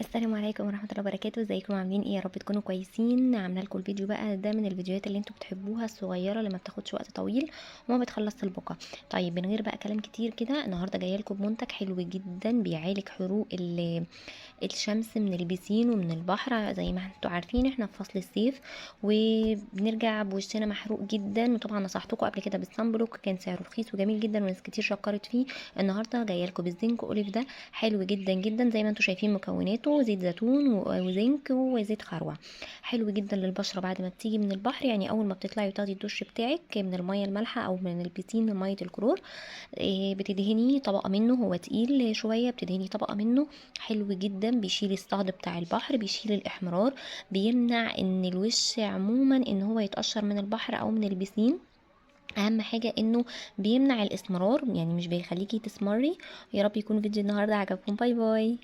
السلام عليكم ورحمة الله وبركاته. ازيكم عاملين ايه؟ يا رب تكونوا كويسين. عامله لكم الفيديو بقى ده من الفيديوهات اللي انتوا بتحبوها، الصغيره اللي ما بتاخدش وقت طويل وما بتخلص البقع. طيب من غير بقى كلام كتير كده، النهارده جايه لكم بمنتج حلو جدا بيعالج حروق الشمس من البسين ومن البحر. زي ما انتوا عارفين احنا في فصل الصيف وبنرجع بوشنا محروق جدا، وطبعا نصحتكم قبل كده بالصن بلوك، كان سعره رخيص وجميل جدا وناس كتير شكرت فيه. النهارده جايه لكم بالزنك اوليف، ده حلو جدا جدا زي ما انتوا شايفين. مكوناته زيت زيتون وزنك وزيت خروع. حلو جدا للبشره بعد ما بتيجي من البحر، يعني اول ما بتطلعي وتاخدي الدش بتاعك من الميه المالحه او من البسين من ميه الكلور. بتدهني طبقه منه، هو تقيل شويه، بتدهني طبقه منه. حلو جدا، بيشيل الصهد بتاع البحر، بيشيل الاحمرار، بيمنع ان الوش عموما ان هو يتقشر من البحر او من البسين. اهم حاجه انه بيمنع الاسمرار، يعني مش بيخليكي تسمري. يا رب يكون فيديو النهارده عجبكم. باي باي.